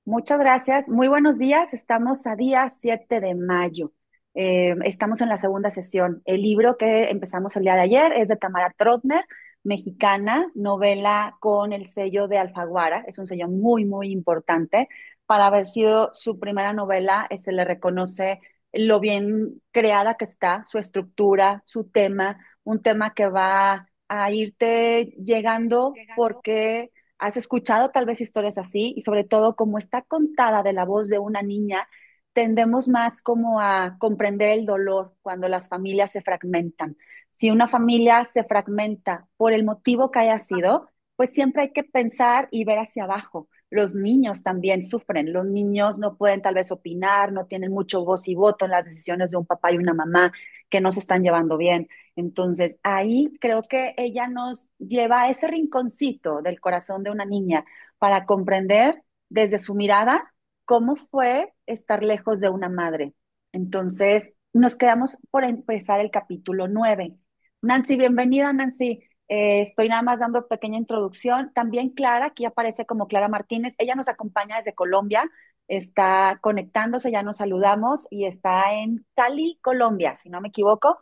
Muchas gracias. Muy buenos días. Estamos a día 7 de mayo. Estamos en la segunda sesión. El libro que empezamos el día de ayer es de Tamara Trotner, mexicana, novela con el sello de Alfaguara. Es un sello muy, muy importante. Para haber sido su primera novela, se le reconoce lo bien creada que está, su estructura, su tema, un tema que va a irte llegando porque has escuchado tal vez historias así y sobre todo como está contada de la voz de una niña, tendemos más como a comprender el dolor cuando las familias se fragmentan. Si una familia se fragmenta por el motivo que haya sido, pues siempre hay que pensar y ver hacia abajo. Los niños también sufren, los niños no pueden tal vez opinar, no tienen mucho voz y voto en las decisiones de un papá y una mamá que no se están llevando bien. Entonces, ahí creo que ella nos lleva a ese rinconcito del corazón de una niña para comprender desde su mirada cómo fue estar lejos de una madre. Entonces, nos quedamos por empezar el capítulo 9. Nancy, bienvenida, Nancy. Estoy nada más dando pequeña introducción. También Clara, aquí aparece como Clara Martínez. Ella nos acompaña desde Colombia, está conectándose, ya nos saludamos y está en Cali, Colombia, si no me equivoco.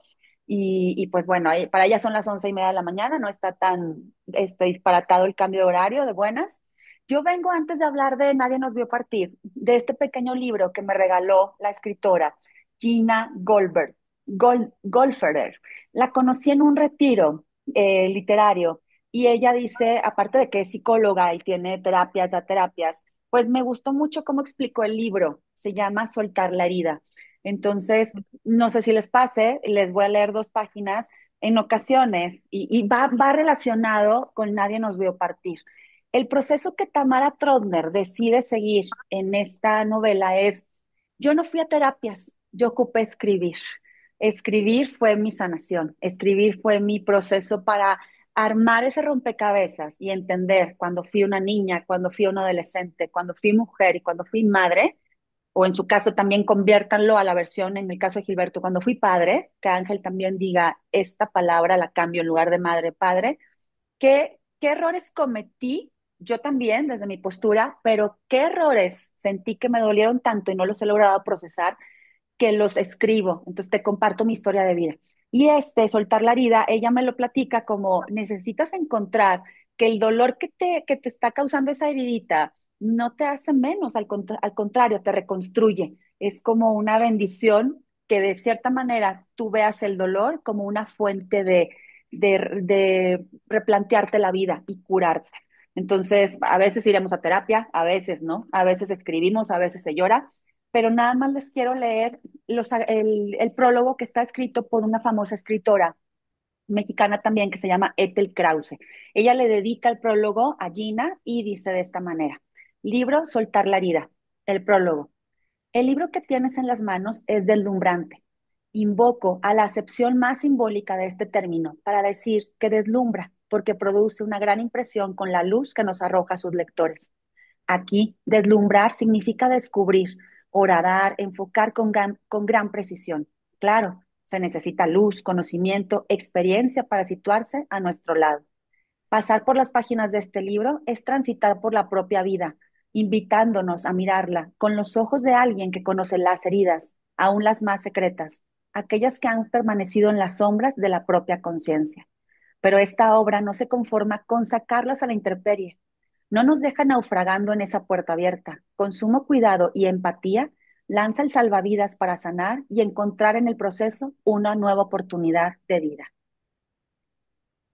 Y pues bueno, para ella son las 11:30 de la mañana, no está tan disparatado el cambio de horario, de buenas. Yo vengo antes de hablar de Nadie nos vio partir, de este pequeño libro que me regaló la escritora Gina Goldberg, Goldferder. La conocí en un retiro literario y ella dice, aparte de que es psicóloga y tiene terapias, da terapias, pues me gustó mucho cómo explicó el libro. Se llama Soltar la herida. Entonces, no sé si les pase, les voy a leer dos páginas en ocasiones y va relacionado con Nadie nos vio partir. El proceso que Tamara Trotner decide seguir en esta novela es, yo no fui a terapias, yo ocupé escribir. Escribir fue mi sanación, escribir fue mi proceso para armar ese rompecabezas y entender cuando fui una niña, cuando fui una adolescente, cuando fui mujer y cuando fui madre, o en su caso también conviértanlo a la versión, en el caso de Gilberto, cuando fui padre, que Ángel también diga esta palabra, la cambio en lugar de madre, padre, qué errores cometí, yo también desde mi postura, pero qué errores sentí que me dolieron tanto y no los he logrado procesar, que los escribo. Entonces te comparto mi historia de vida. Y soltar la herida, ella me lo platica como necesitas encontrar que el dolor que te está causando esa heridita no te hace menos, al contrario, te reconstruye. Es como una bendición que de cierta manera tú veas el dolor como una fuente de replantearte la vida y curarte. Entonces, a veces iremos a terapia, a veces no, a veces escribimos, a veces se llora, pero nada más les quiero leer el prólogo que está escrito por una famosa escritora mexicana también que se llama Ethel Krause. Ella le dedica el prólogo a Gina y dice de esta manera, libro Soltar la herida, el prólogo. El libro que tienes en las manos es deslumbrante. Invoco a la acepción más simbólica de este término para decir que deslumbra porque produce una gran impresión con la luz que nos arroja a sus lectores. Aquí, deslumbrar significa descubrir, horadar, enfocar con gran precisión. Claro, se necesita luz, conocimiento, experiencia para situarse a nuestro lado. Pasar por las páginas de este libro es transitar por la propia vida, invitándonos a mirarla con los ojos de alguien que conoce las heridas, aún las más secretas, aquellas que han permanecido en las sombras de la propia conciencia. Pero esta obra no se conforma con sacarlas a la intemperie, no nos deja naufragando en esa puerta abierta. Con sumo cuidado y empatía, lanza el salvavidas para sanar y encontrar en el proceso una nueva oportunidad de vida.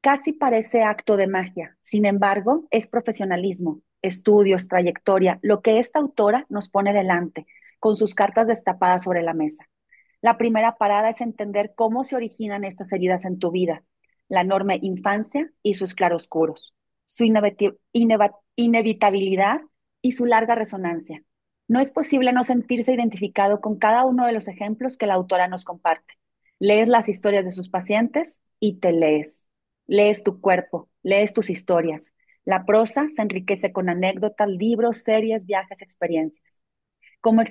Casi parece acto de magia, sin embargo, es profesionalismo, estudios, trayectoria, lo que esta autora nos pone delante, con sus cartas destapadas sobre la mesa. La primera parada es entender cómo se originan estas heridas en tu vida, la enorme infancia y sus claroscuros, su inevitabilidad y su larga resonancia. No es posible no sentirse identificado con cada uno de los ejemplos que la autora nos comparte. Lees las historias de sus pacientes y te lees. Lees tu cuerpo, lees tus historias. La prosa se enriquece con anécdotas, libros, series, viajes, experiencias. Como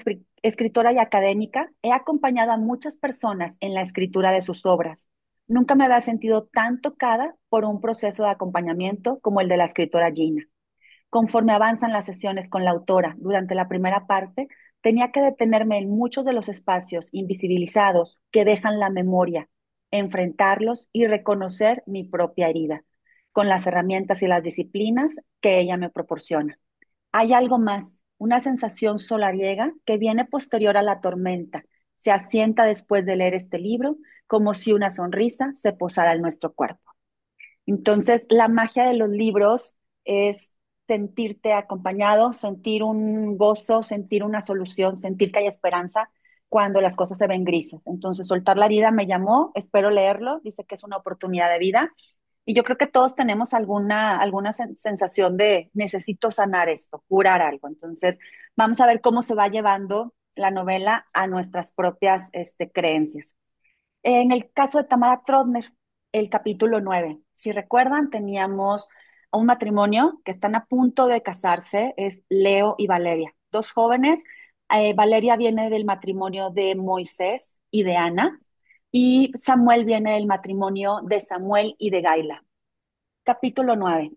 escritora y académica, he acompañado a muchas personas en la escritura de sus obras. Nunca me había sentido tan tocada por un proceso de acompañamiento como el de la escritora Gina. Conforme avanzan las sesiones con la autora durante la primera parte, tenía que detenerme en muchos de los espacios invisibilizados que dejan la memoria, enfrentarlos y reconocer mi propia herida, con las herramientas y las disciplinas que ella me proporciona. Hay algo más, una sensación solariega que viene posterior a la tormenta. Se asienta después de leer este libro, como si una sonrisa se posara en nuestro cuerpo. Entonces, la magia de los libros es sentirte acompañado, sentir un gozo, sentir una solución, sentir que hay esperanza cuando las cosas se ven grises. Entonces, Soltar la herida me llamó, espero leerlo, dice que es una oportunidad de vida y yo creo que todos tenemos alguna sensación de necesito sanar esto, curar algo. Entonces, vamos a ver cómo se va llevando la novela a nuestras propias creencias. En el caso de Tamara Trotner, el capítulo 9, si recuerdan, teníamos a un matrimonio que están a punto de casarse, es Leo y Valeria, dos jóvenes. Valeria viene del matrimonio de Moisés y de Ana, y Samuel viene del matrimonio de Samuel y de Gaila. Capítulo 9.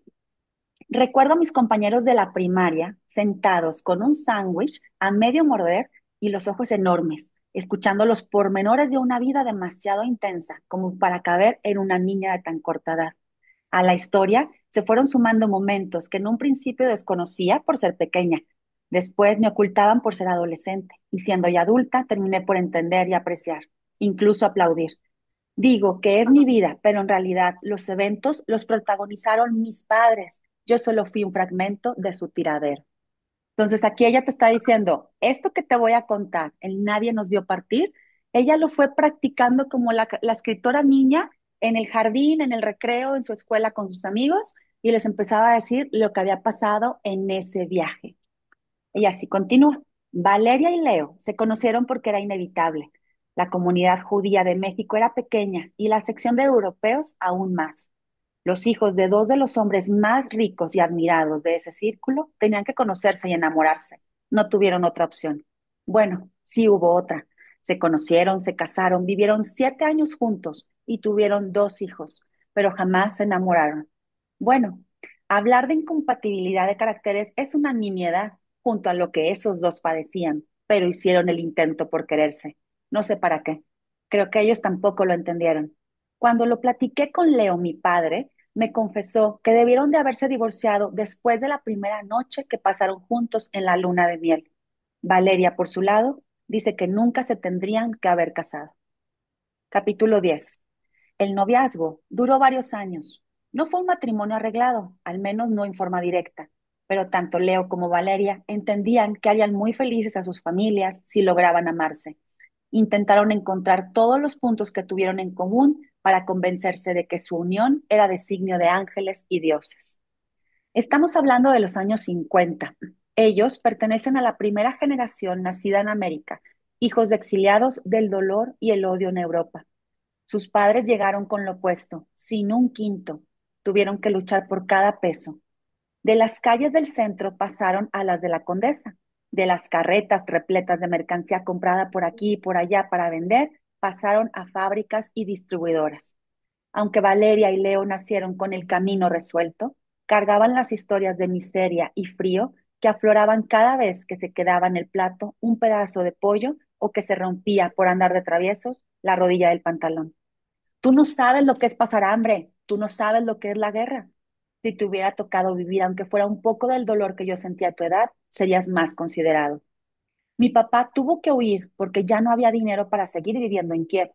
Recuerdo a mis compañeros de la primaria sentados con un sándwich a medio morder y los ojos enormes, escuchando los pormenores de una vida demasiado intensa como para caber en una niña de tan corta edad. A la historia se fueron sumando momentos que en un principio desconocía por ser pequeña. Después me ocultaban por ser adolescente y siendo ya adulta terminé por entender y apreciar, incluso aplaudir. Digo que es mi vida, pero en realidad los eventos los protagonizaron mis padres. Yo solo fui un fragmento de su tiradero. Entonces aquí ella te está diciendo, esto que te voy a contar, el nadie nos vio partir, ella lo fue practicando como la escritora niña en el jardín, en el recreo, en su escuela con sus amigos y les empezaba a decir lo que había pasado en ese viaje. Y así continúa. Valeria y Leo se conocieron porque era inevitable. La comunidad judía de México era pequeña y la sección de europeos aún más. Los hijos de dos de los hombres más ricos y admirados de ese círculo tenían que conocerse y enamorarse. No tuvieron otra opción. Bueno, sí hubo otra. Se conocieron, se casaron, vivieron 7 años juntos y tuvieron dos hijos, pero jamás se enamoraron. Bueno, hablar de incompatibilidad de caracteres es una nimiedad junto a lo que esos dos padecían, pero hicieron el intento por quererse. No sé para qué. Creo que ellos tampoco lo entendieron. Cuando lo platiqué con Leo, mi padre, me confesó que debieron de haberse divorciado después de la primera noche que pasaron juntos en la luna de miel. Valeria, por su lado, dice que nunca se tendrían que haber casado. Capítulo 10. El noviazgo duró varios años. No fue un matrimonio arreglado, al menos no en forma directa, pero tanto Leo como Valeria entendían que harían muy felices a sus familias si lograban amarse. Intentaron encontrar todos los puntos que tuvieron en común para convencerse de que su unión era designio de ángeles y dioses. Estamos hablando de los años 50. Ellos pertenecen a la primera generación nacida en América, hijos de exiliados del dolor y el odio en Europa. Sus padres llegaron con lo opuesto, sin un quinto. Tuvieron que luchar por cada peso. De las calles del centro pasaron a las de la Condesa. De las carretas repletas de mercancía comprada por aquí y por allá para vender, pasaron a fábricas y distribuidoras. Aunque Valeria y Leo nacieron con el camino resuelto, cargaban las historias de miseria y frío que afloraban cada vez que se quedaba en el plato un pedazo de pollo o que se rompía por andar de traviesos la rodilla del pantalón. Tú no sabes lo que es pasar hambre, tú no sabes lo que es la guerra. Si te hubiera tocado vivir, aunque fuera un poco del dolor que yo sentía a tu edad, serías más considerado. Mi papá tuvo que huir porque ya no había dinero para seguir viviendo en Kiev.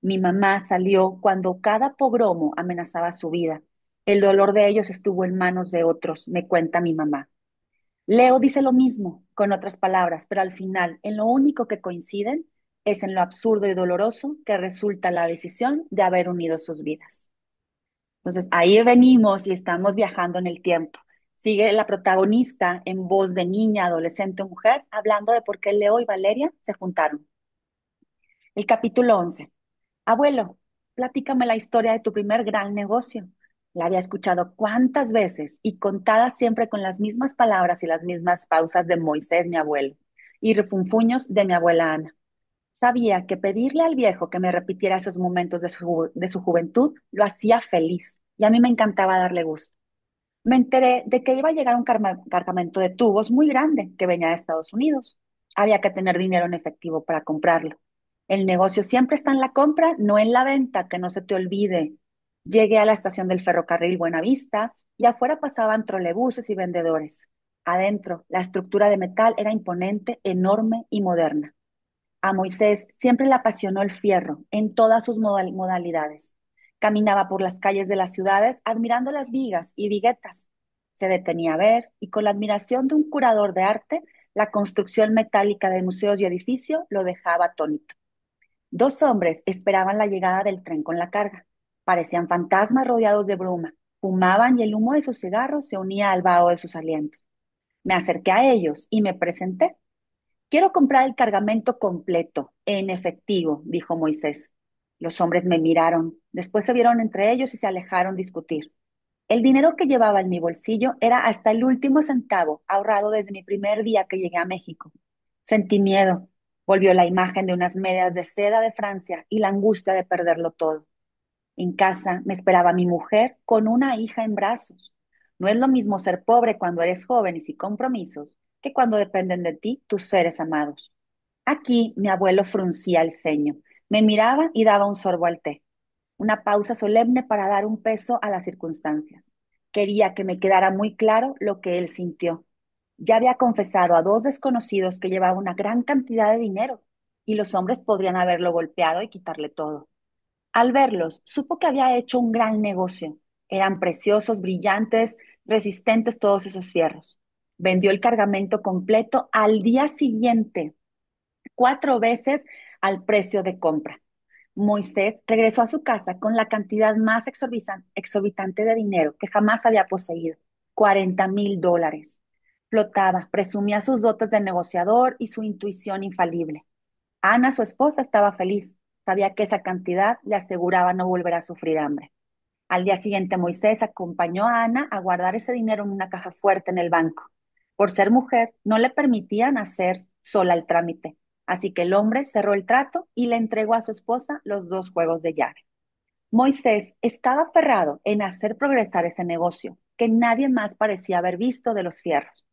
Mi mamá salió cuando cada pogromo amenazaba su vida. El dolor de ellos estuvo en manos de otros, me cuenta mi mamá. Leo dice lo mismo, con otras palabras, pero al final, en lo único que coinciden es en lo absurdo y doloroso que resulta la decisión de haber unido sus vidas. Entonces, ahí venimos y estamos viajando en el tiempo. Sigue la protagonista en voz de niña, adolescente o mujer, hablando de por qué Leo y Valeria se juntaron. El capítulo 11. Abuelo, platícame la historia de tu primer gran negocio. La había escuchado cuántas veces y contada siempre con las mismas palabras y las mismas pausas de Moisés, mi abuelo, y refunfuños de mi abuela Ana. Sabía que pedirle al viejo que me repitiera esos momentos de su juventud lo hacía feliz y a mí me encantaba darle gusto. Me enteré de que iba a llegar un cargamento de tubos muy grande que venía de Estados Unidos. Había que tener dinero en efectivo para comprarlo. El negocio siempre está en la compra, no en la venta, que no se te olvide. Llegué a la estación del ferrocarril Buenavista y afuera pasaban trolebuses y vendedores. Adentro, la estructura de metal era imponente, enorme y moderna. A Moisés siempre le apasionó el fierro en todas sus modalidades. Caminaba por las calles de las ciudades admirando las vigas y viguetas. Se detenía a ver y con la admiración de un curador de arte, la construcción metálica de museos y edificios lo dejaba atónito. Dos hombres esperaban la llegada del tren con la carga. Parecían fantasmas rodeados de bruma. Fumaban y el humo de sus cigarros se unía al vaho de sus alientos. Me acerqué a ellos y me presenté. Quiero comprar el cargamento completo, en efectivo, dijo Moisés. Los hombres me miraron, después se vieron entre ellos y se alejaron a discutir. El dinero que llevaba en mi bolsillo era hasta el último centavo, ahorrado desde mi primer día que llegué a México. Sentí miedo. Volvió la imagen de unas medias de seda de Francia y la angustia de perderlo todo. En casa me esperaba mi mujer con una hija en brazos. No es lo mismo ser pobre cuando eres joven y sin compromisos que cuando dependen de ti tus seres amados. Aquí mi abuelo fruncía el ceño, me miraba y daba un sorbo al té, una pausa solemne para dar un peso a las circunstancias. Quería que me quedara muy claro lo que él sintió. Ya había confesado a dos desconocidos que llevaba una gran cantidad de dinero y los hombres podrían haberlo golpeado y quitarle todo. Al verlos, supo que había hecho un gran negocio. Eran preciosos, brillantes, resistentes todos esos fierros. Vendió el cargamento completo al día siguiente, 4 veces al precio de compra. Moisés regresó a su casa con la cantidad más exorbitante de dinero que jamás había poseído, $40,000. Flotaba, presumía sus dotes de negociador y su intuición infalible. Ana, su esposa, estaba feliz. Sabía que esa cantidad le aseguraba no volver a sufrir hambre. Al día siguiente, Moisés acompañó a Ana a guardar ese dinero en una caja fuerte en el banco. Por ser mujer, no le permitían hacer sola el trámite. Así que el hombre cerró el trato y le entregó a su esposa los dos juegos de llave. Moisés estaba aferrado en hacer progresar ese negocio que nadie más parecía haber visto de los fierros.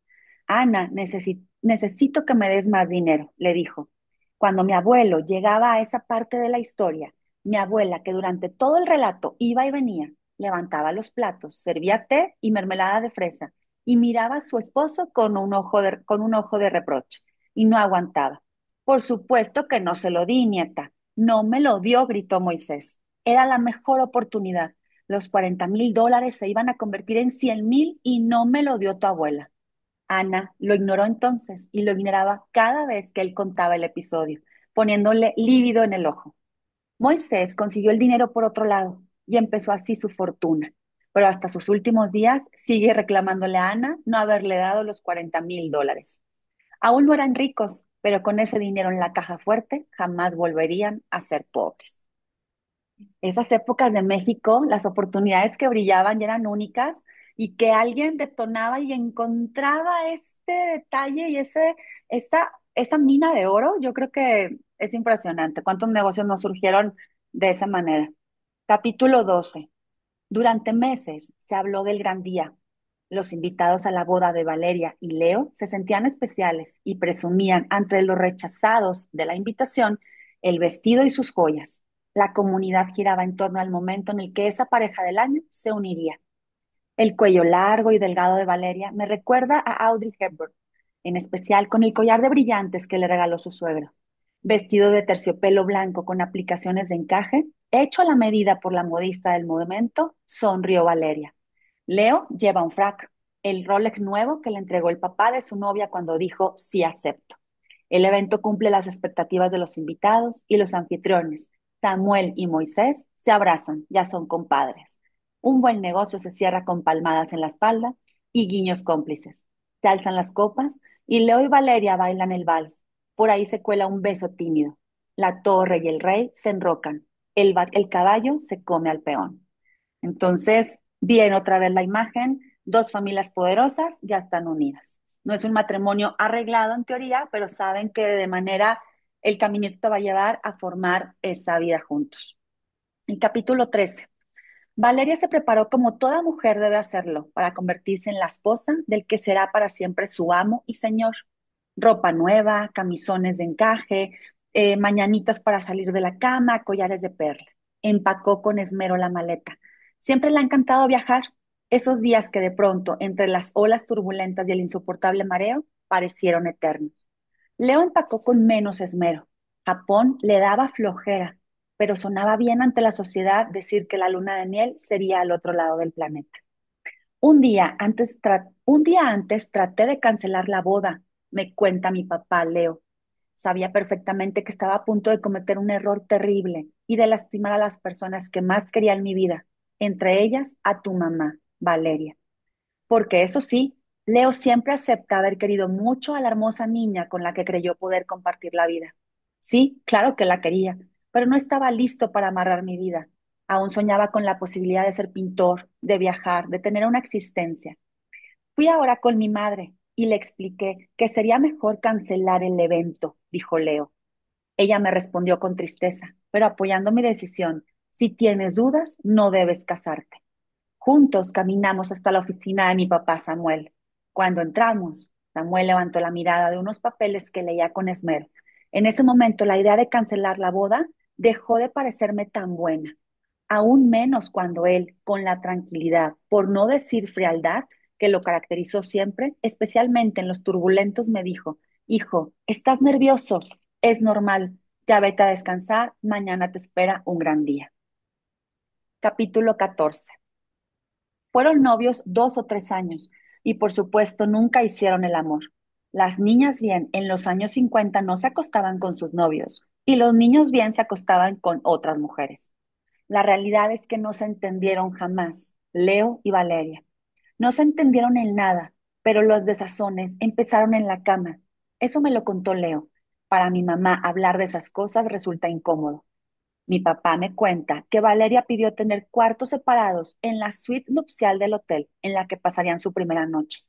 Ana, necesito que me des más dinero, le dijo. Cuando mi abuelo llegaba a esa parte de la historia, mi abuela, que durante todo el relato iba y venía, levantaba los platos, servía té y mermelada de fresa y miraba a su esposo con un ojo de reproche y no aguantaba. Por supuesto que no se lo di, nieta. No me lo dio, gritó Moisés. Era la mejor oportunidad. Los $40,000 se iban a convertir en 100,000 y no me lo dio tu abuela. Ana lo ignoró entonces y lo ignoraba cada vez que él contaba el episodio, poniéndole lívido en el ojo. Moisés consiguió el dinero por otro lado y empezó así su fortuna, pero hasta sus últimos días sigue reclamándole a Ana no haberle dado los $40,000. Aún no eran ricos, pero con ese dinero en la caja fuerte jamás volverían a ser pobres. Esas épocas de México, las oportunidades que brillaban ya eran únicas y que alguien detonaba y encontraba este detalle y esa mina de oro, yo creo que es impresionante. ¿Cuántos negocios no surgieron de esa manera? Capítulo 12. Durante meses se habló del gran día. Los invitados a la boda de Valeria y Leo se sentían especiales y presumían ante los rechazados de la invitación el vestido y sus joyas. La comunidad giraba en torno al momento en el que esa pareja del año se uniría. El cuello largo y delgado de Valeria me recuerda a Audrey Hepburn, en especial con el collar de brillantes que le regaló su suegro. Vestido de terciopelo blanco con aplicaciones de encaje, hecho a la medida por la modista del momento, sonrió Valeria. Leo lleva un frac, el Rolex nuevo que le entregó el papá de su novia cuando dijo sí acepto. El evento cumple las expectativas de los invitados y los anfitriones. Samuel y Moisés se abrazan, ya son compadres. Un buen negocio se cierra con palmadas en la espalda y guiños cómplices. Se alzan las copas y Leo y Valeria bailan el vals. Por ahí se cuela un beso tímido. La torre y el rey se enrocan. El caballo se come al peón. Entonces, bien otra vez la imagen, dos familias poderosas ya están unidas. No es un matrimonio arreglado en teoría, pero saben que de manera el caminito te va a llevar a formar esa vida juntos. El capítulo 13. Valeria se preparó como toda mujer debe hacerlo para convertirse en la esposa del que será para siempre su amo y señor. Ropa nueva, camisones de encaje, mañanitas para salir de la cama, collares de perla. Empacó con esmero la maleta. Siempre le ha encantado viajar. Esos días que de pronto, entre las olas turbulentas y el insoportable mareo, parecieron eternos. Leo empacó con menos esmero. Japón le daba flojera, pero sonaba bien ante la sociedad decir que la luna de miel sería al otro lado del planeta. Un día antes traté de cancelar la boda, me cuenta mi papá Leo. Sabía perfectamente que estaba a punto de cometer un error terrible y de lastimar a las personas que más quería en mi vida, entre ellas a tu mamá, Valeria. Porque eso sí, Leo siempre acepta haber querido mucho a la hermosa niña con la que creyó poder compartir la vida. Sí, claro que la quería, pero no estaba listo para amarrar mi vida. Aún soñaba con la posibilidad de ser pintor, de viajar, de tener una existencia. Fui ahora con mi madre y le expliqué que sería mejor cancelar el evento, dijo Leo. Ella me respondió con tristeza, pero apoyando mi decisión. Si tienes dudas, no debes casarte. Juntos caminamos hasta la oficina de mi papá Samuel. Cuando entramos, Samuel levantó la mirada de unos papeles que leía con esmero. En ese momento, la idea de cancelar la boda dejó de parecerme tan buena, aún menos cuando él, con la tranquilidad, por no decir frialdad, que lo caracterizó siempre, especialmente en los turbulentos, me dijo, hijo, estás nervioso, es normal, ya vete a descansar, mañana te espera un gran día. Capítulo 14. Fueron novios 2 o 3 años y por supuesto nunca hicieron el amor. Las niñas bien en los años 50 no se acostaban con sus novios y los niños bien se acostaban con otras mujeres. La realidad es que no se entendieron jamás, Leo y Valeria. No se entendieron en nada, pero los desazones empezaron en la cama. Eso me lo contó Leo. Para mi mamá hablar de esas cosas resulta incómodo. Mi papá me cuenta que Valeria pidió tener cuartos separados en la suite nupcial del hotel en la que pasarían su primera noche.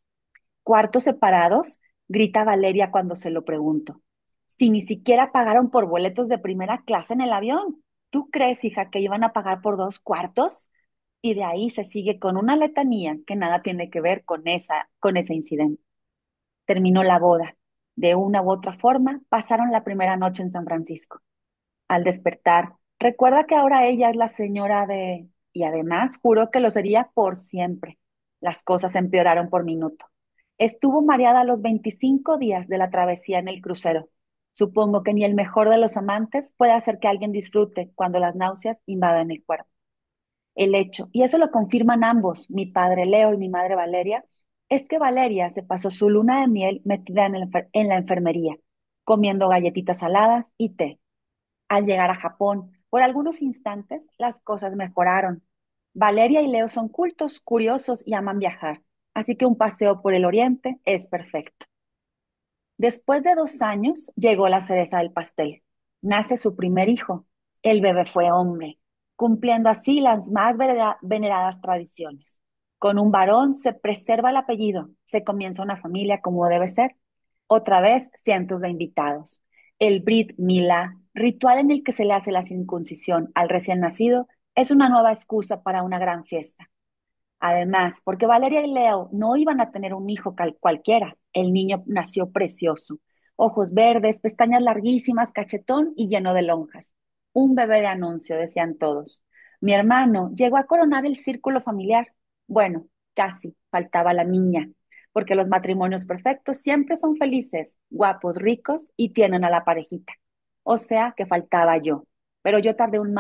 ¿Cuartos separados? Grita Valeria cuando se lo pregunto. Si ni siquiera pagaron por boletos de primera clase en el avión. ¿Tú crees, hija, que iban a pagar por 2 cuartos? Y de ahí se sigue con una letanía que nada tiene que ver con ese incidente. Terminó la boda. De una u otra forma, pasaron la primera noche en San Francisco. Al despertar, recuerda que ahora ella es la señora de... Y además juró que lo sería por siempre. Las cosas empeoraron por minuto. Estuvo mareada los 25 días de la travesía en el crucero. Supongo que ni el mejor de los amantes puede hacer que alguien disfrute cuando las náuseas invaden el cuerpo. El hecho, y eso lo confirman ambos, mi padre Leo y mi madre Valeria, es que Valeria se pasó su luna de miel metida en la enfermería, comiendo galletitas saladas y té. Al llegar a Japón, por algunos instantes, las cosas mejoraron. Valeria y Leo son cultos, curiosos y aman viajar, así que un paseo por el Oriente es perfecto. Después de 2 años, llegó la cereza del pastel. Nace su primer hijo. El bebé fue hombre, cumpliendo así las más veneradas tradiciones. Con un varón se preserva el apellido, se comienza una familia como debe ser. Otra vez, cientos de invitados. El Brit Milá, ritual en el que se le hace la circuncisión al recién nacido, es una nueva excusa para una gran fiesta. Además, porque Valeria y Leo no iban a tener un hijo cualquiera, el niño nació precioso, ojos verdes, pestañas larguísimas, cachetón y lleno de lonjas. Un bebé de anuncio, decían todos. Mi hermano llegó a coronar el círculo familiar. Bueno, casi, faltaba la niña, porque los matrimonios perfectos siempre son felices, guapos, ricos y tienen a la parejita. O sea que faltaba yo, pero yo tardé un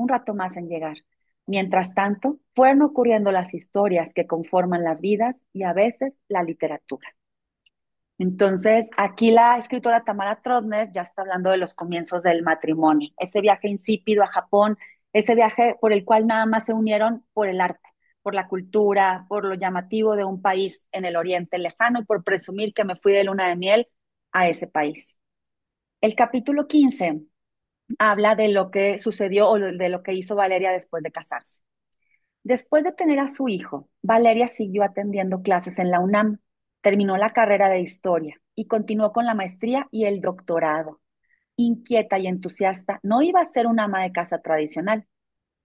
rato más en llegar. Mientras tanto, fueron ocurriendo las historias que conforman las vidas y a veces la literatura. Entonces, aquí la escritora Tamara Trotner ya está hablando de los comienzos del matrimonio, ese viaje insípido a Japón, ese viaje por el cual nada más se unieron por el arte, por la cultura, por lo llamativo de un país en el oriente lejano y por presumir que me fui de luna de miel a ese país. El capítulo 15 habla de lo que sucedió o de lo que hizo Valeria después de casarse. Después de tener a su hijo, Valeria siguió atendiendo clases en la UNAM, terminó la carrera de historia y continuó con la maestría y el doctorado. Inquieta y entusiasta, no iba a ser una ama de casa tradicional.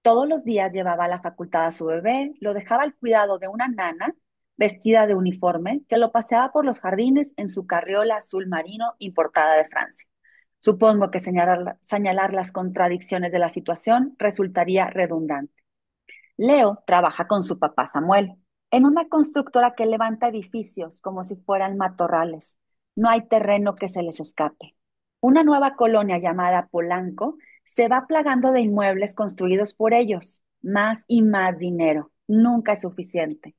Todos los días llevaba a la facultad a su bebé, lo dejaba al cuidado de una nana vestida de uniforme que lo paseaba por los jardines en su carriola azul marino importada de Francia. Supongo que señalar las contradicciones de la situación resultaría redundante. Leo trabaja con su papá Samuel en una constructora que levanta edificios como si fueran matorrales. No hay terreno que se les escape. Una nueva colonia llamada Polanco se va plagando de inmuebles construidos por ellos. Más y más dinero. Nunca es suficiente.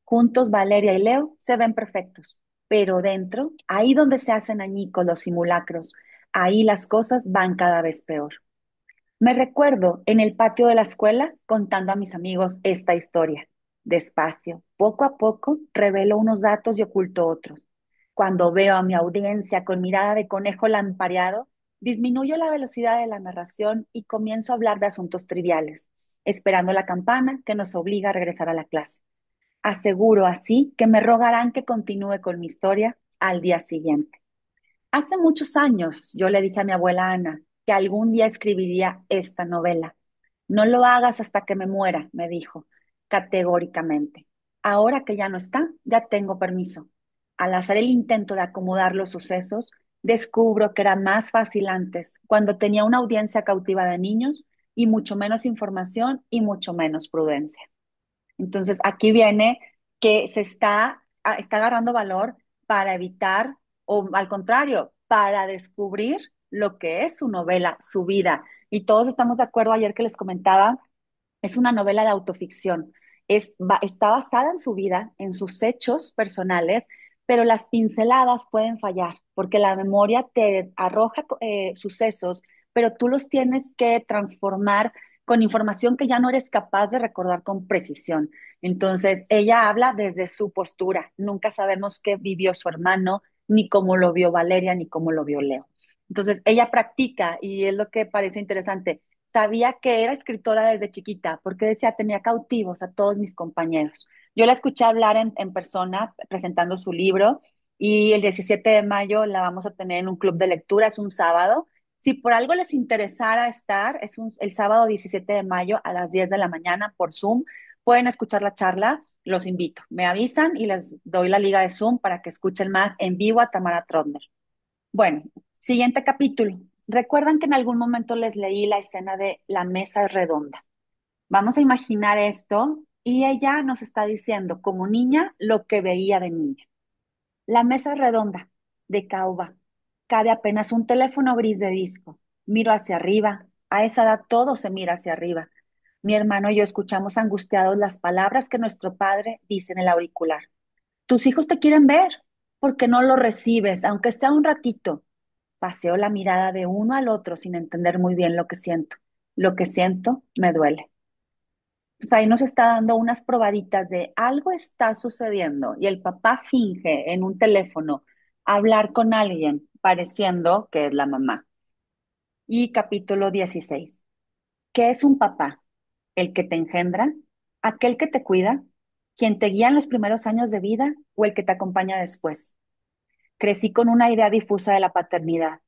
Juntos Valeria y Leo se ven perfectos, pero dentro, ahí donde se hacen añicos los simulacros, ahí las cosas van cada vez peor. Me recuerdo en el patio de la escuela contando a mis amigos esta historia. Despacio, poco a poco, revelo unos datos y oculto otros. Cuando veo a mi audiencia con mirada de conejo lampareado, disminuyo la velocidad de la narración y comienzo a hablar de asuntos triviales, esperando la campana que nos obliga a regresar a la clase. Aseguro así que me rogarán que continúe con mi historia al día siguiente. Hace muchos años yo le dije a mi abuela Ana que algún día escribiría esta novela. No lo hagas hasta que me muera, me dijo, categóricamente. Ahora que ya no está, ya tengo permiso. Al hacer el intento de acomodar los sucesos, descubro que era más fácil antes, cuando tenía una audiencia cautiva de niños y mucho menos información y mucho menos prudencia. Entonces, aquí viene que está agarrando valor para evitar, o al contrario, para descubrir lo que es su novela, su vida. Y todos estamos de acuerdo ayer que les comentaba, es una novela de autoficción. Está basada en su vida, en sus hechos personales, pero las pinceladas pueden fallar, porque la memoria te arroja sucesos, pero tú los tienes que transformar con información que ya no eres capaz de recordar con precisión. Entonces, ella habla desde su postura. Nunca sabemos qué vivió su hermano, ni cómo lo vio Valeria, ni cómo lo vio Leo. Entonces, ella practica, y es lo que parece interesante. Sabía que era escritora desde chiquita, porque decía, tenía cautivos a todos mis compañeros. Yo la escuché hablar en persona presentando su libro, y el 17 de mayo la vamos a tener en un club de lectura, es un sábado. Si por algo les interesara estar, el sábado 17 de mayo a las 10 de la mañana por Zoom. Pueden escuchar la charla, los invito. Me avisan y les doy la liga de Zoom para que escuchen más en vivo a Tamara Trotner. Bueno, siguiente capítulo. Recuerdan que en algún momento les leí la escena de la mesa redonda. Vamos a imaginar esto y ella nos está diciendo como niña lo que veía de niña. La mesa redonda de caoba. Cabe apenas un teléfono gris de disco. Miro hacia arriba. A esa edad todo se mira hacia arriba. Mi hermano y yo escuchamos angustiados las palabras que nuestro padre dice en el auricular. Tus hijos te quieren ver. ¿Por qué no lo recibes, aunque sea un ratito? Paseo la mirada de uno al otro sin entender muy bien lo que siento. Lo que siento me duele. Pues ahí nos está dando unas probaditas de algo está sucediendo y el papá finge en un teléfono hablar con alguien pareciendo que es la mamá. Y capítulo 16. ¿Qué es un papá? ¿El que te engendra? ¿Aquel que te cuida? ¿Quien te guía en los primeros años de vida o el que te acompaña después? Crecí con una idea difusa de la paternidad.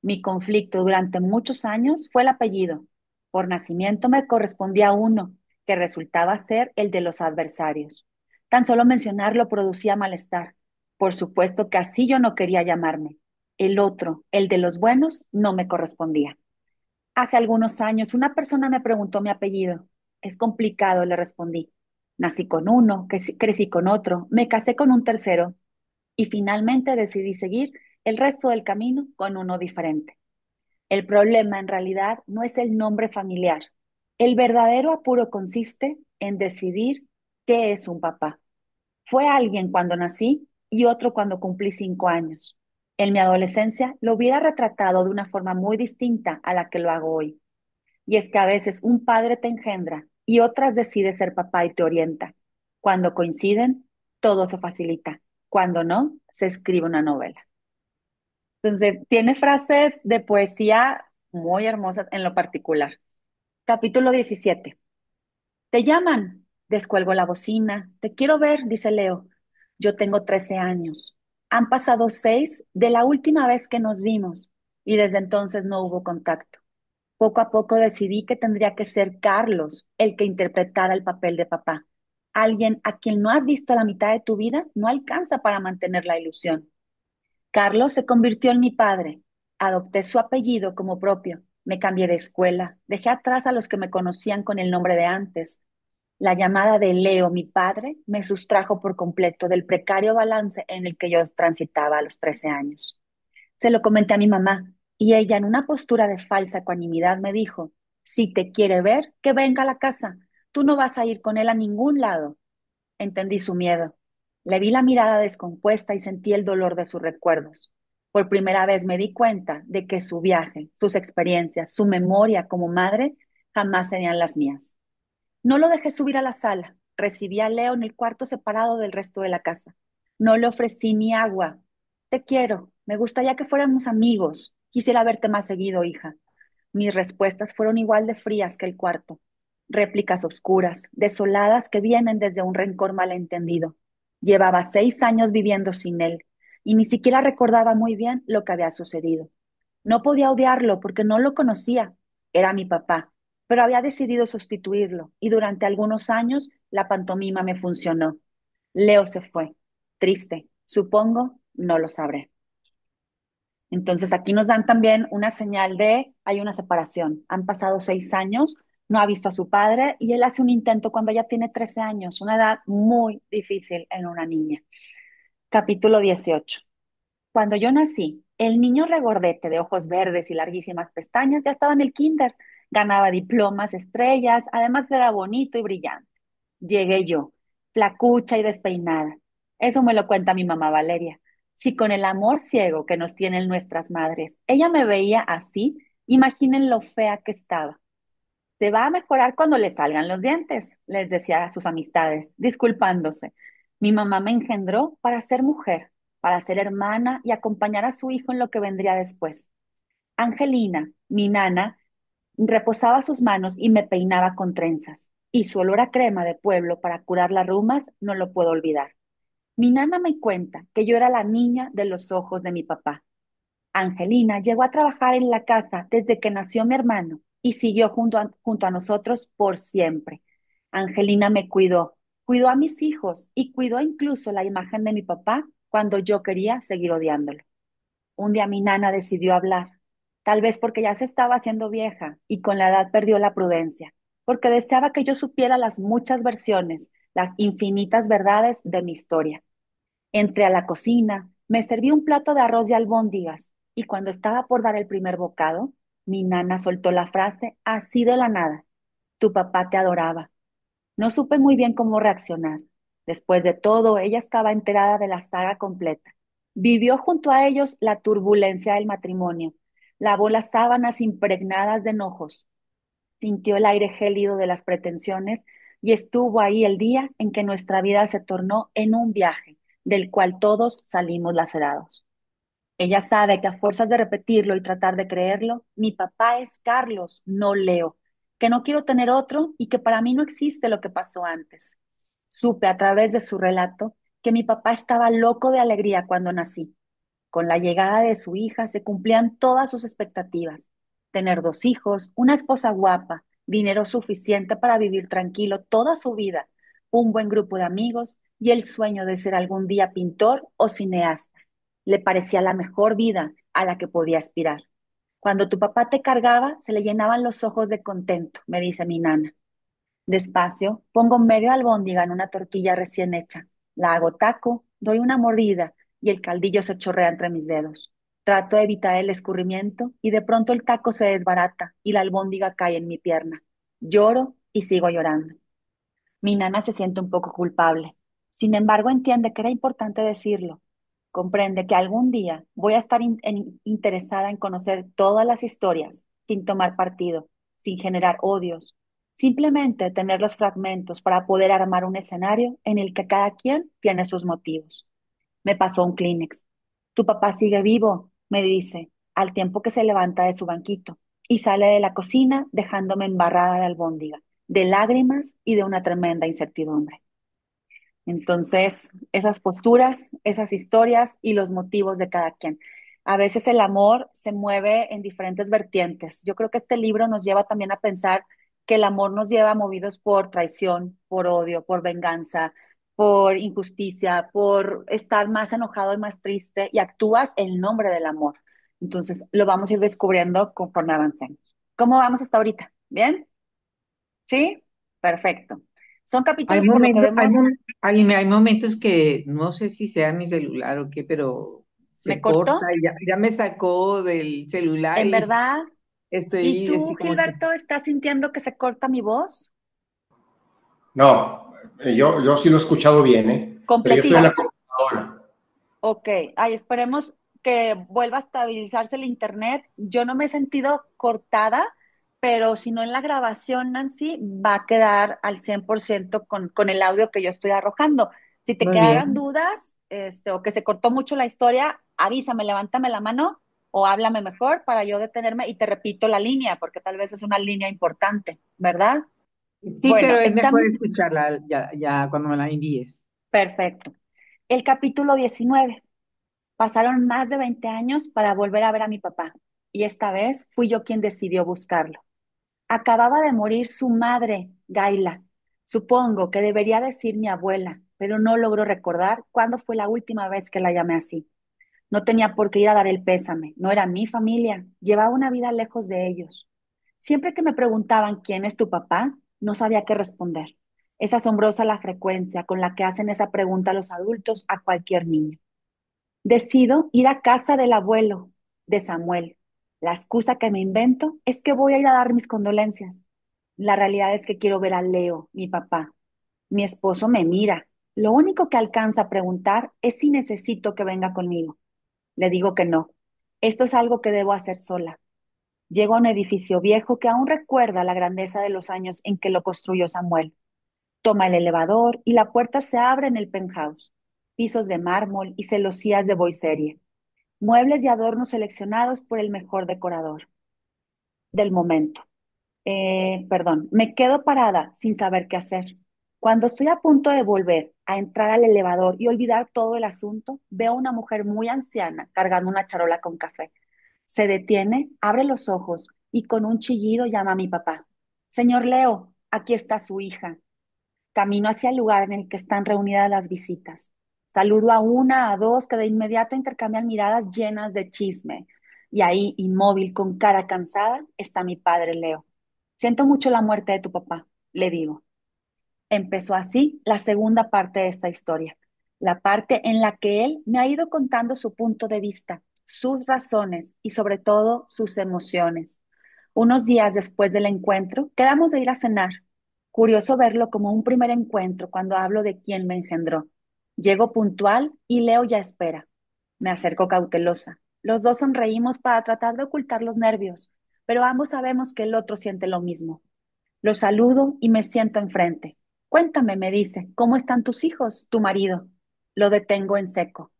Mi conflicto durante muchos años fue el apellido. Por nacimiento me correspondía uno, que resultaba ser el de los adversarios. Tan solo mencionarlo producía malestar. Por supuesto que así yo no quería llamarme. El otro, el de los buenos, no me correspondía. Hace algunos años una persona me preguntó mi apellido. Es complicado, le respondí. Nací con uno, crecí con otro, me casé con un tercero y finalmente decidí seguir el resto del camino con uno diferente. El problema en realidad no es el nombre familiar. El verdadero apuro consiste en decidir qué es un papá. Fue alguien cuando nací y otro cuando cumplí 5 años. En mi adolescencia lo hubiera retratado de una forma muy distinta a la que lo hago hoy. Y es que a veces un padre te engendra y otras decide ser papá y te orienta. Cuando coinciden, todo se facilita. Cuando no, se escribe una novela. Entonces, tiene frases de poesía muy hermosas en lo particular. Capítulo 17. Te llaman. Descuelgo la bocina. Te quiero ver, dice Leo. Yo tengo 13 años. Han pasado 6 de la última vez que nos vimos y desde entonces no hubo contacto. Poco a poco decidí que tendría que ser Carlos el que interpretara el papel de papá. Alguien a quien no has visto la mitad de tu vida no alcanza para mantener la ilusión. Carlos se convirtió en mi padre. Adopté su apellido como propio. Me cambié de escuela. Dejé atrás a los que me conocían con el nombre de antes. La llamada de Leo, mi padre, me sustrajo por completo del precario balance en el que yo transitaba a los 13 años. Se lo comenté a mi mamá y ella, en una postura de falsa ecuanimidad, me dijo: si te quiere ver, que venga a la casa. Tú no vas a ir con él a ningún lado. Entendí su miedo. Le vi la mirada descompuesta y sentí el dolor de sus recuerdos. Por primera vez me di cuenta de que su viaje, sus experiencias, su memoria como madre jamás serían las mías. No lo dejé subir a la sala. Recibí a Leo en el cuarto separado del resto de la casa. No le ofrecí ni agua. Te quiero. Me gustaría que fuéramos amigos. Quisiera verte más seguido, hija. Mis respuestas fueron igual de frías que el cuarto. Réplicas oscuras, desoladas que vienen desde un rencor malentendido. Llevaba 6 años viviendo sin él y ni siquiera recordaba muy bien lo que había sucedido. No podía odiarlo porque no lo conocía. Era mi papá, pero había decidido sustituirlo y durante algunos años la pantomima me funcionó. Leo se fue. Triste. Supongo, no lo sabré. Entonces aquí nos dan también una señal de hay una separación. Han pasado 6 años, no ha visto a su padre y él hace un intento cuando ella tiene 13 años, una edad muy difícil en una niña. Capítulo 18. Cuando yo nací, el niño regordete de ojos verdes y larguísimas pestañas ya estaba en el kinder. Ganaba diplomas, estrellas, además era bonito y brillante. Llegué yo, flacucha y despeinada. Eso me lo cuenta mi mamá Valeria. Si con el amor ciego que nos tienen nuestras madres, ella me veía así, imaginen lo fea que estaba. Se va a mejorar cuando le salgan los dientes, les decía a sus amistades, disculpándose. Mi mamá me engendró para ser mujer, para ser hermana y acompañar a su hijo en lo que vendría después. Angelina, mi nana, reposaba sus manos y me peinaba con trenzas, y su olor a crema de pueblo para curar las rumas no lo puedo olvidar. Mi nana me cuenta que yo era la niña de los ojos de mi papá. Angelina llegó a trabajar en la casa desde que nació mi hermano y siguió junto a nosotros por siempre. Angelina me cuidó, cuidó a mis hijos y cuidó incluso la imagen de mi papá cuando yo quería seguir odiándolo. Un día mi nana decidió hablar, tal vez porque ya se estaba haciendo vieja y con la edad perdió la prudencia, porque deseaba que yo supiera las muchas versiones, las infinitas verdades de mi historia. Entré a la cocina, me serví un plato de arroz y albóndigas, y cuando estaba por dar el primer bocado, mi nana soltó la frase así de la nada: tu papá te adoraba. No supe muy bien cómo reaccionar. Después de todo, ella estaba enterada de la saga completa. Vivió junto a ellos la turbulencia del matrimonio, lavó las sábanas impregnadas de enojos, sintió el aire gélido de las pretensiones y estuvo ahí el día en que nuestra vida se tornó en un viaje del cual todos salimos lacerados. Ella sabe que a fuerzas de repetirlo y tratar de creerlo, mi papá es Carlos, no Leo, que no quiero tener otro y que para mí no existe lo que pasó antes. Supe a través de su relato que mi papá estaba loco de alegría cuando nací. Con la llegada de su hija se cumplían todas sus expectativas: tener 2 hijos, una esposa guapa, dinero suficiente para vivir tranquilo toda su vida, un buen grupo de amigos y el sueño de ser algún día pintor o cineasta. Le parecía la mejor vida a la que podía aspirar. Cuando tu papá te cargaba, se le llenaban los ojos de contento, me dice mi nana. Despacio, pongo medio albóndiga en una tortilla recién hecha. La hago taco, doy una mordida y el caldillo se chorrea entre mis dedos. Trato de evitar el escurrimiento y de pronto el taco se desbarata y la albóndiga cae en mi pierna. Lloro y sigo llorando. Mi nana se siente un poco culpable. Sin embargo, entiende que era importante decirlo. Comprende que algún día voy a estar interesada en conocer todas las historias, sin tomar partido, sin generar odios, simplemente tener los fragmentos para poder armar un escenario en el que cada quien tiene sus motivos. Me pasó un Kleenex. Tu papá sigue vivo, me dice, al tiempo que se levanta de su banquito y sale de la cocina dejándome embarrada de albóndiga, de lágrimas y de una tremenda incertidumbre. Entonces, esas posturas, esas historias y los motivos de cada quien. A veces el amor se mueve en diferentes vertientes. Yo creo que este libro nos lleva también a pensar que el amor nos lleva movidos por traición, por odio, por venganza, por injusticia, por estar más enojado y más triste y actúas en nombre del amor. Entonces, lo vamos a ir descubriendo conforme avancemos. ¿Cómo vamos hasta ahorita? ¿Bien? ¿Sí? Perfecto. Son Hay capítulos por lo que momentos, vemos, hay momentos que no sé si sea mi celular o qué, pero me se corta cortó, y ya me sacó del celular en y verdad. ¿Y estoy tú, así como que, Gilberto, estás sintiendo que se corta mi voz? No, yo sí lo he escuchado bien, ¿eh? Pero yo estoy en Completito. la computadora. Ok. Ay, esperemos que vuelva a estabilizarse el internet. Yo no me he sentido cortada, pero si no en la grabación, Nancy, va a quedar al 100% con el audio que yo estoy arrojando. Si te muy quedaran bien. dudas, o que se cortó mucho la historia, avísame, levántame la mano o háblame mejor para yo detenerme y te repito la línea, porque tal vez es una línea importante, ¿verdad? Sí, pero Bueno, es mejor estamos escucharla ya cuando me la envíes. perfecto. El capítulo 19. Pasaron más de 20 años para volver a ver a mi papá, y esta vez fui yo quien decidió buscarlo. Acababa de morir su madre, Gaila. Supongo que debería decir mi abuela, pero no logro recordar cuándo fue la última vez que la llamé así. No tenía por qué ir a dar el pésame, no era mi familia, llevaba una vida lejos de ellos. Siempre que me preguntaban quién es tu papá, no sabía qué responder. Es asombrosa la frecuencia con la que hacen esa pregunta los adultos a cualquier niño. Decido ir a casa del abuelo de Samuel. La excusa que me invento es que voy a ir a dar mis condolencias. La realidad es que quiero ver a Leo, mi papá. Mi esposo me mira. Lo único que alcanza a preguntar es si necesito que venga conmigo. Le digo que no. Esto es algo que debo hacer sola. Llego a un edificio viejo que aún recuerda la grandeza de los años en que lo construyó Samuel. Toma el elevador y la puerta se abre en el penthouse. Pisos de mármol y celosías de boiserie. Muebles y adornos seleccionados por el mejor decorador del momento. Perdón, me quedo parada sin saber qué hacer. Cuando estoy a punto de volver a entrar al elevador y olvidar todo el asunto, veo a una mujer muy anciana cargando una charola con café. Se detiene, abre los ojos y con un chillido llama a mi papá. Señor Leo, aquí está su hija. Camino hacia el lugar en el que están reunidas las visitas. Saludo a una, a dos, que de inmediato intercambian miradas llenas de chisme. Y ahí, inmóvil, con cara cansada, está mi padre Leo. Siento mucho la muerte de tu papá, le digo. Empezó así la segunda parte de esta historia, la parte en la que él me ha ido contando su punto de vista, sus razones y sobre todo sus emociones. Unos días después del encuentro, quedamos de ir a cenar. Curioso verlo como un primer encuentro cuando hablo de quién me engendró. Llego puntual y Leo ya espera. Me acerco cautelosa. Los dos sonreímos para tratar de ocultar los nervios, pero ambos sabemos que el otro siente lo mismo. Lo saludo y me siento enfrente. Cuéntame, me dice, ¿cómo están tus hijos, tu marido? Lo detengo en seco.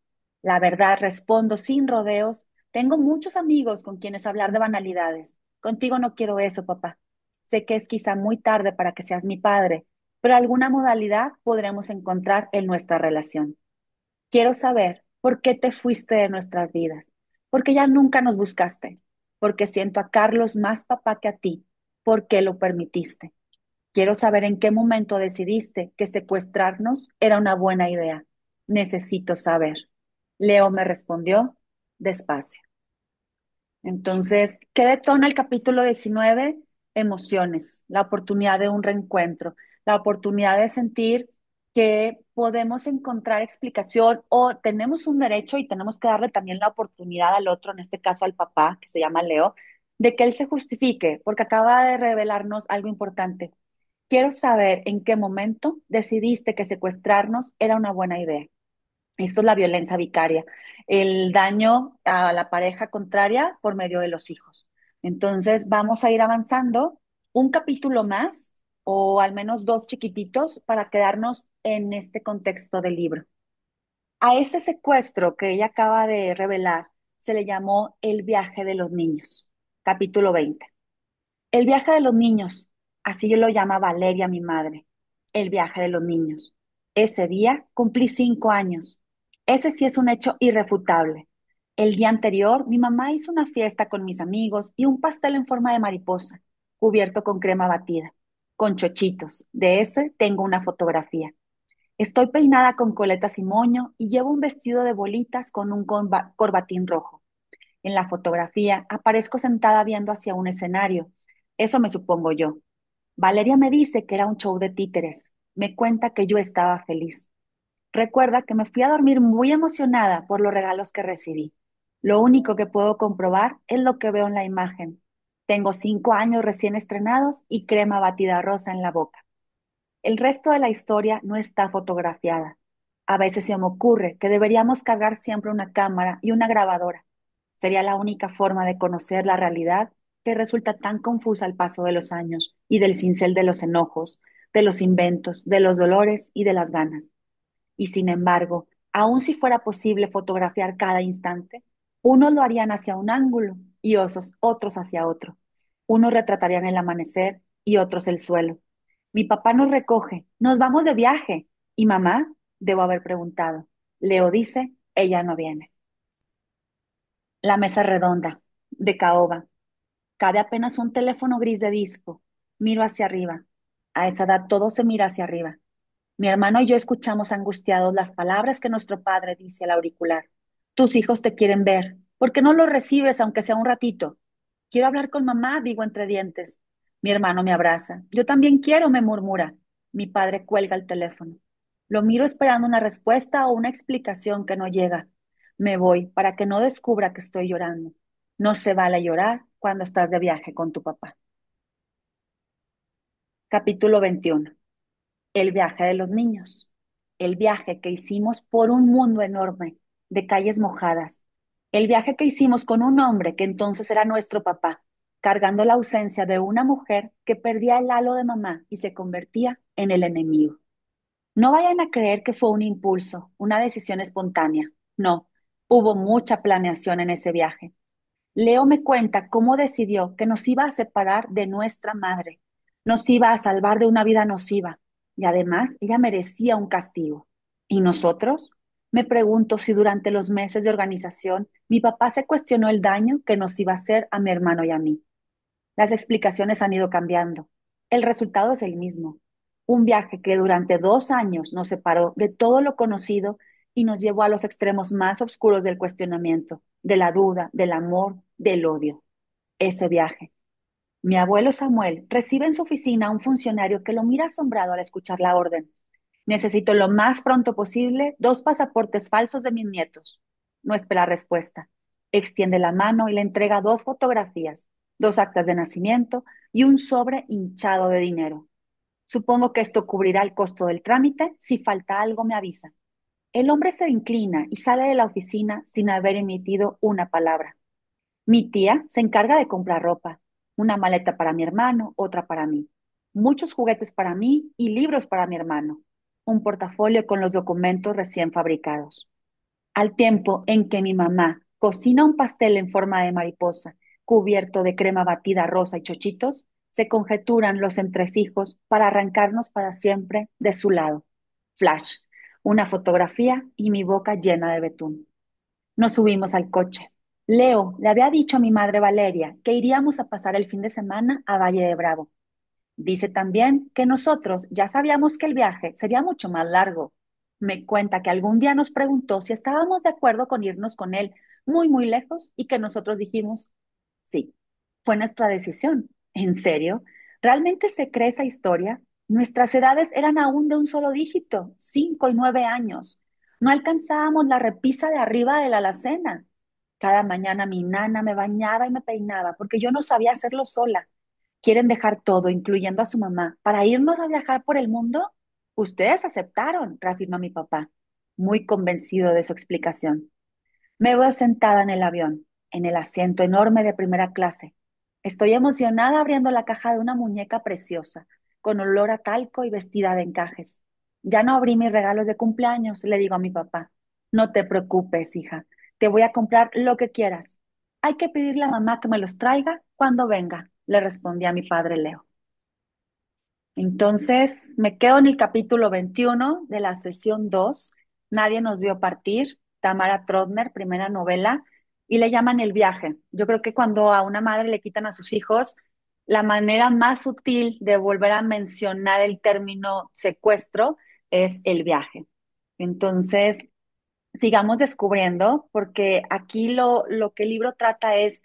La verdad, respondo sin rodeos. Tengo muchos amigos con quienes hablar de banalidades. Contigo no quiero eso, papá. Sé que es quizá muy tarde para que seas mi padre, pero alguna modalidad podremos encontrar en nuestra relación. Quiero saber por qué te fuiste de nuestras vidas, porque ya nunca nos buscaste, porque siento a Carlos más papá que a ti, por qué lo permitiste. Quiero saber en qué momento decidiste que secuestrarnos era una buena idea. Necesito saber. Leo me respondió despacio. Entonces, ¿qué detona el capítulo 19? Emociones, la oportunidad de un reencuentro, la oportunidad de sentir que podemos encontrar explicación o tenemos un derecho y tenemos que darle también la oportunidad al otro, en este caso al papá, que se llama Leo, de que él se justifique, porque acaba de revelarnos algo importante. Quiero saber en qué momento decidiste que secuestrarnos era una buena idea. Esto es la violencia vicaria, el daño a la pareja contraria por medio de los hijos. Entonces, vamos a ir avanzando un capítulo más o al menos dos chiquititos para quedarnos en este contexto del libro. A ese secuestro que ella acaba de revelar se le llamó el viaje de los niños, capítulo 20. El viaje de los niños, así yo lo llama Valeria, mi madre, el viaje de los niños. Ese día cumplí 5 años. Ese sí es un hecho irrefutable. El día anterior, mi mamá hizo una fiesta con mis amigos y un pastel en forma de mariposa, cubierto con crema batida, con chochitos. De ese tengo una fotografía. Estoy peinada con coletas y moño y llevo un vestido de bolitas con un corbatín rojo. En la fotografía aparezco sentada viendo hacia un escenario. Eso me supongo yo. Valeria me dice que era un show de títeres. Me cuenta que yo estaba feliz. Recuerda que me fui a dormir muy emocionada por los regalos que recibí. Lo único que puedo comprobar es lo que veo en la imagen. Tengo 5 años recién estrenados y crema batida rosa en la boca. El resto de la historia no está fotografiada. A veces se me ocurre que deberíamos cargar siempre una cámara y una grabadora. Sería la única forma de conocer la realidad que resulta tan confusa al paso de los años y del cincel de los enojos, de los inventos, de los dolores y de las ganas. Y sin embargo, aun si fuera posible fotografiar cada instante, unos lo harían hacia un ángulo y otros hacia otro. Unos retratarían el amanecer y otros el suelo. Mi papá nos recoge, nos vamos de viaje. ¿Y mamá? Debo haber preguntado. Leo dice, ella no viene. La mesa redonda, de caoba. Cabe apenas un teléfono gris de disco. Miro hacia arriba. A esa edad todo se mira hacia arriba. Mi hermano y yo escuchamos angustiados las palabras que nuestro padre dice al auricular. Tus hijos te quieren ver. ¿Por qué no los recibes aunque sea un ratito? Quiero hablar con mamá, digo entre dientes. Mi hermano me abraza. Yo también quiero, me murmura. Mi padre cuelga el teléfono. Lo miro esperando una respuesta o una explicación que no llega. Me voy para que no descubra que estoy llorando. No se vale llorar cuando estás de viaje con tu papá. Capítulo 21. El viaje de los niños. El viaje que hicimos por un mundo enorme, de calles mojadas. El viaje que hicimos con un hombre que entonces era nuestro papá, cargando la ausencia de una mujer que perdía el halo de mamá y se convertía en el enemigo. No vayan a creer que fue un impulso, una decisión espontánea. No, hubo mucha planeación en ese viaje. Leo me cuenta cómo decidió que nos iba a separar de nuestra madre, nos iba a salvar de una vida nociva y además ella merecía un castigo. ¿Y nosotros? Me pregunto si durante los meses de organización mi papá se cuestionó el daño que nos iba a hacer a mi hermano y a mí. Las explicaciones han ido cambiando. El resultado es el mismo. Un viaje que durante 2 años nos separó de todo lo conocido y nos llevó a los extremos más oscuros del cuestionamiento, de la duda, del amor, del odio. Ese viaje. Mi abuelo Samuel recibe en su oficina a un funcionario que lo mira asombrado al escuchar la orden. Necesito lo más pronto posible 2 pasaportes falsos de mis nietos. No espera respuesta. Extiende la mano y le entrega 2 fotografías, 2 actas de nacimiento y un sobre hinchado de dinero. Supongo que esto cubrirá el costo del trámite. Si falta algo, me avisa. El hombre se inclina y sale de la oficina sin haber emitido una palabra. Mi tía se encarga de comprar ropa, una maleta para mi hermano, otra para mí, muchos juguetes para mí y libros para mi hermano, un portafolio con los documentos recién fabricados. Al tiempo en que mi mamá cocina un pastel en forma de mariposa, cubierto de crema batida rosa y chochitos, se conjeturan los entresijos para arrancarnos para siempre de su lado. Flash, una fotografía y mi boca llena de betún. Nos subimos al coche. Leo le había dicho a mi madre Valeria que iríamos a pasar el fin de semana a Valle de Bravo. Dice también que nosotros ya sabíamos que el viaje sería mucho más largo. Me cuenta que algún día nos preguntó si estábamos de acuerdo con irnos con él muy, muy lejos y que nosotros dijimos, sí, fue nuestra decisión. ¿En serio? ¿Realmente se cree esa historia? Nuestras edades eran aún de un solo dígito, 5 y 9 años. No alcanzábamos la repisa de arriba de la alacena. Cada mañana mi nana me bañaba y me peinaba porque yo no sabía hacerlo sola. ¿Quieren dejar todo, incluyendo a su mamá, para irnos a viajar por el mundo? Ustedes aceptaron, reafirma mi papá, muy convencido de su explicación. Me veo sentada en el avión, en el asiento enorme de primera clase. Estoy emocionada abriendo la caja de una muñeca preciosa, con olor a talco y vestida de encajes. Ya no abrí mis regalos de cumpleaños, le digo a mi papá. No te preocupes, hija, te voy a comprar lo que quieras. Hay que pedirle a mamá que me los traiga cuando venga, le respondí a mi padre Leo. Entonces, me quedo en el capítulo 21 de la sesión 2. Nadie nos vio partir. Tamara Trotner, primera novela. y le llaman el viaje. Yo creo que cuando a una madre le quitan a sus hijos, la manera más sutil de volver a mencionar el término secuestro es el viaje. Entonces, sigamos descubriendo, porque aquí lo que el libro trata es,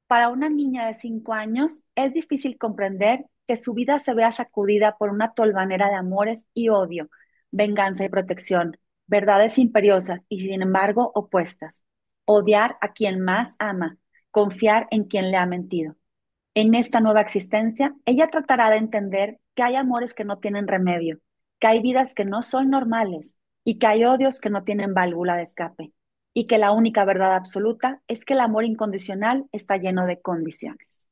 para una niña de 5 años, es difícil comprender que su vida se vea sacudida por una tolvanera de amores y odio, venganza y protección, verdades imperiosas y sin embargo opuestas. Odiar a quien más ama, confiar en quien le ha mentido. En esta nueva existencia, ella tratará de entender que hay amores que no tienen remedio, que hay vidas que no son normales y que hay odios que no tienen válvula de escape, y que la única verdad absoluta es que el amor incondicional está lleno de condiciones.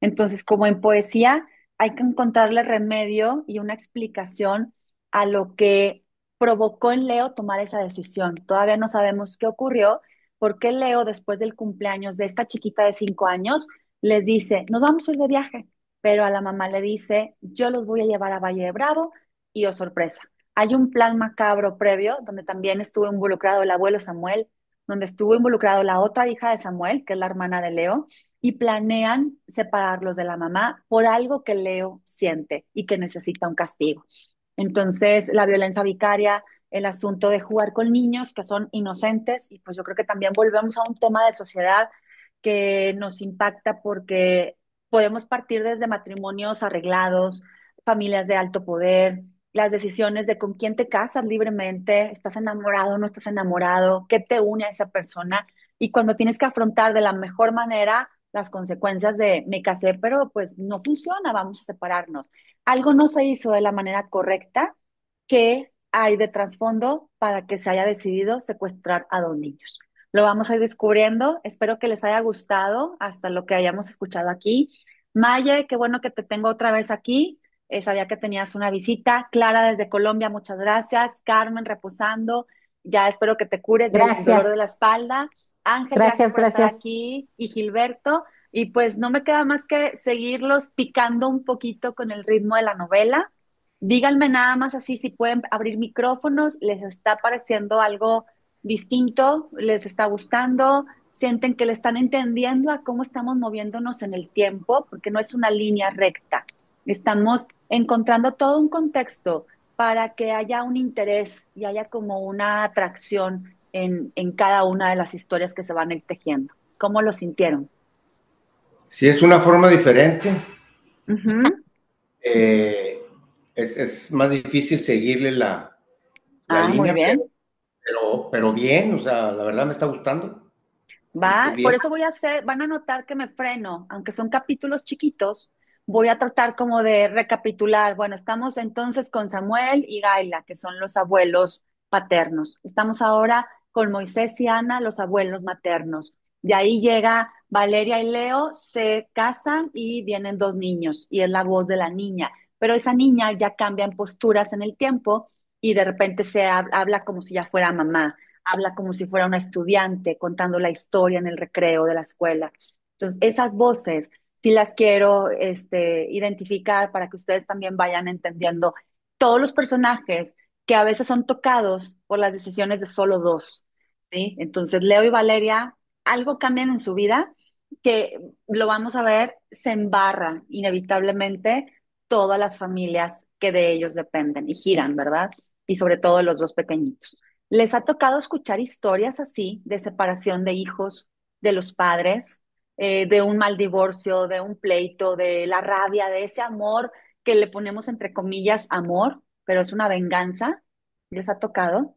Entonces, como en poesía, hay que encontrarle remedio y una explicación a lo que provocó en Leo tomar esa decisión. Todavía no sabemos qué ocurrió, porque Leo, después del cumpleaños de esta chiquita de 5 años, les dice, nos vamos a ir de viaje, pero a la mamá le dice, yo los voy a llevar a Valle de Bravo y oh sorpresa, hay un plan macabro previo donde también estuvo involucrado el abuelo Samuel, donde estuvo involucrado la otra hija de Samuel, que es la hermana de Leo, y planean separarlos de la mamá por algo que Leo siente y que necesita un castigo. Entonces, la violencia vicaria, el asunto de jugar con niños que son inocentes, y pues yo creo que también volvemos a un tema de sociedad que nos impacta porque podemos partir desde matrimonios arreglados, familias de alto poder, las decisiones de con quién te casas libremente, estás enamorado o no estás enamorado, qué te une a esa persona, y cuando tienes que afrontar de la mejor manera las consecuencias de me casé, pero pues no funciona, vamos a separarnos. Algo no se hizo de la manera correcta. ¿Qué hay de trasfondo para que se haya decidido secuestrar a 2 niños? Lo vamos a ir descubriendo. Espero que les haya gustado hasta lo que hayamos escuchado aquí. Maye, qué bueno que te tengo otra vez aquí. Sabía que tenías una visita. Clara desde Colombia, muchas gracias. Carmen, reposando. Ya espero que te cures del dolor de Gracias, la espalda. Ángel, gracias gracias, por estar gracias. aquí. Y Gilberto. Y pues no me queda más que seguirlos picando un poquito con el ritmo de la novela. Díganme nada más así si pueden abrir micrófonos, les está pareciendo algo distinto, les está gustando, sienten que le están entendiendo a cómo estamos moviéndonos en el tiempo, porque no es una línea recta. Estamos encontrando todo un contexto para que haya un interés y haya como una atracción en cada una de las historias que se van a ir tejiendo. ¿Cómo lo sintieron? Si es una forma diferente, Ujú. eh, es más difícil seguirle la Ah, muy línea, bien. pero bien, o sea, la verdad me está gustando. Pues Va, por bien. eso voy a hacer, van a notar que me freno, aunque son capítulos chiquitos, voy a tratar como de recapitular. Bueno, estamos entonces con Samuel y Gaila, que son los abuelos paternos. Estamos ahora con Moisés y Ana, los abuelos maternos. De ahí llega Valeria y Leo, se casan y vienen 2 niños, y es la voz de la niña. Pero esa niña ya cambia en posturas en el tiempo y de repente habla como si ya fuera mamá, habla como si fuera una estudiante contando la historia en el recreo de la escuela. Entonces, esas voces sí las quiero identificar para que ustedes también vayan entendiendo todos los personajes que a veces son tocados por las decisiones de solo dos, ¿sí? Entonces, Leo y Valeria, algo cambian en su vida que lo vamos a ver, se embarra inevitablemente todas las familias que de ellos dependen y giran, ¿verdad? Y sobre todo los dos pequeñitos. ¿Les ha tocado escuchar historias así de separación de hijos, de los padres, de un mal divorcio, de un pleito, de la rabia, de ese amor que le ponemos entre comillas amor, pero es una venganza? ¿Les ha tocado?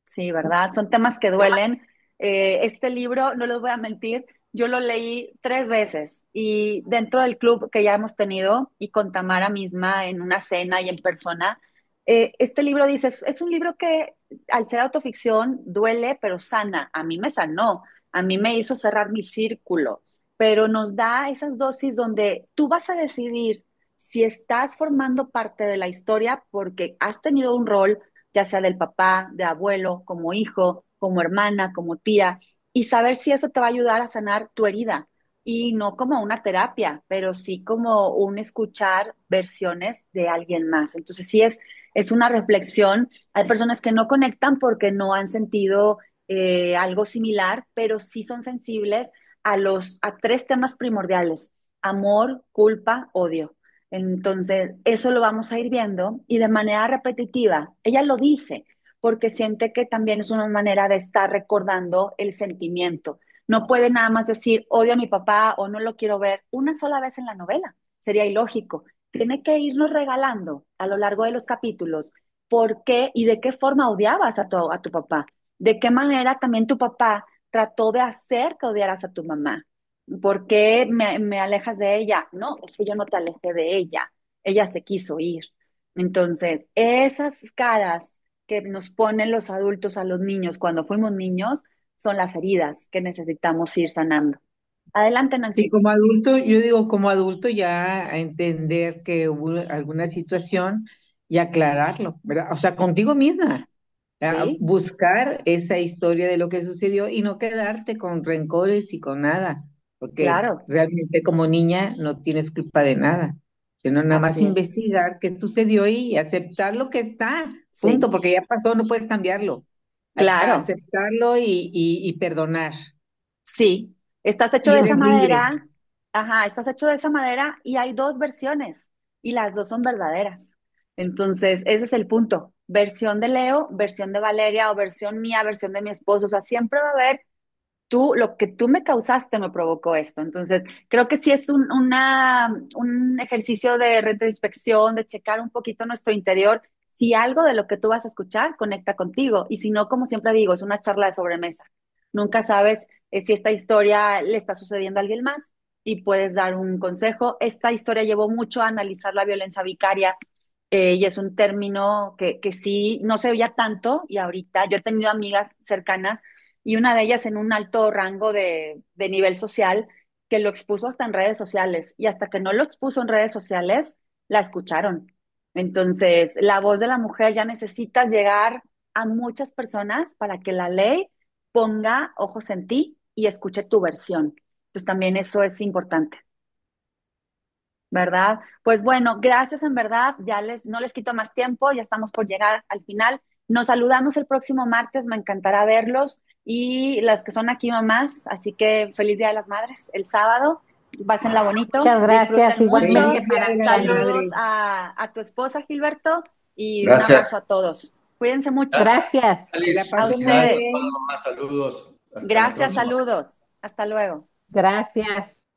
Sí, ¿verdad? Son temas que duelen. Este libro, no les voy a mentir, yo lo leí 3 veces y dentro del club que ya hemos tenido y con Tamara misma en una cena y en persona, este libro dice, es un libro que al ser autoficción duele, pero sana. A mí me sanó, a mí me hizo cerrar mi círculo, pero nos da esas dosis donde tú vas a decidir si estás formando parte de la historia porque has tenido un rol ya sea del papá, de abuelo, como hijo, como hermana, como tía, y saber si eso te va a ayudar a sanar tu herida. Y no como una terapia, pero sí como un escuchar versiones de alguien más. Entonces sí es una reflexión. Hay personas que no conectan porque no han sentido algo similar, pero sí son sensibles a tres temas primordiales: amor, culpa, odio. Entonces, eso lo vamos a ir viendo y de manera repetitiva. Ella lo dice porque siente que también es una manera de estar recordando el sentimiento. No puede nada más decir odio a mi papá o no lo quiero ver una sola vez en la novela. Sería ilógico. Tiene que irnos regalando a lo largo de los capítulos por qué y de qué forma odiabas a tu papá. De qué manera también tu papá trató de hacer que odiaras a tu mamá. ¿Por qué me alejas de ella? No, es que yo no te alejé de ella. Ella se quiso ir. Entonces, esas caras que nos ponen los adultos a los niños cuando fuimos niños son las heridas que necesitamos ir sanando. Adelante, Y Nancy. como adulto, yo digo, como adulto ya a entender que hubo alguna situación y aclararlo, ¿verdad? O sea, contigo misma, a Sí, buscar esa historia de lo que sucedió y no quedarte con rencores y con nada, porque claro, realmente como niña no tienes culpa de nada, sino nada más así es. investigar qué sucedió y aceptar lo que está, punto, Sí, porque ya pasó, no puedes cambiarlo. A claro. aceptarlo y perdonar. Sí, estás hecho Y de esa eres libre. madera, ajá, estás hecho de esa madera y hay dos versiones y las dos son verdaderas. Entonces, ese es el punto. Versión de Leo, versión de Valeria o versión mía, versión de mi esposo. O sea, siempre va a haber tú, lo que tú me causaste me provocó esto. Entonces, creo que sí es un ejercicio de retroinspección, de checar un poquito nuestro interior. Si algo de lo que tú vas a escuchar conecta contigo y si no, como siempre digo, es una charla de sobremesa. Nunca sabes si esta historia le está sucediendo a alguien más y puedes dar un consejo. Esta historia llevó mucho a analizar la violencia vicaria y es un término que sí no se veía tanto y ahorita yo he tenido amigas cercanas y una de ellas en un alto rango de nivel social que lo expuso hasta en redes sociales y hasta que no lo expuso en redes sociales, la escucharon. Entonces, la voz de la mujer ya necesitas llegar a muchas personas para que la ley ponga ojos en ti y escuche tu versión. Entonces, también eso es importante. ¿Verdad? Pues bueno, gracias en verdad, no les quito más tiempo, ya estamos por llegar al final. Nos saludamos el próximo martes, me encantará verlos y las que son aquí mamás, así que feliz Día de las Madres el sábado, pásenla bonito, Muchas gracias, disfruten mucho, igualmente Feliz Día para de la saludos Madre. a tu esposa Gilberto y un abrazo Gracias. a todos. Cuídense mucho, gracias. Que la Alice, a pasen muy felicidades, ustedes. bien. Paloma, saludos. Hasta la Gracias, próxima. saludos, hasta luego. Gracias.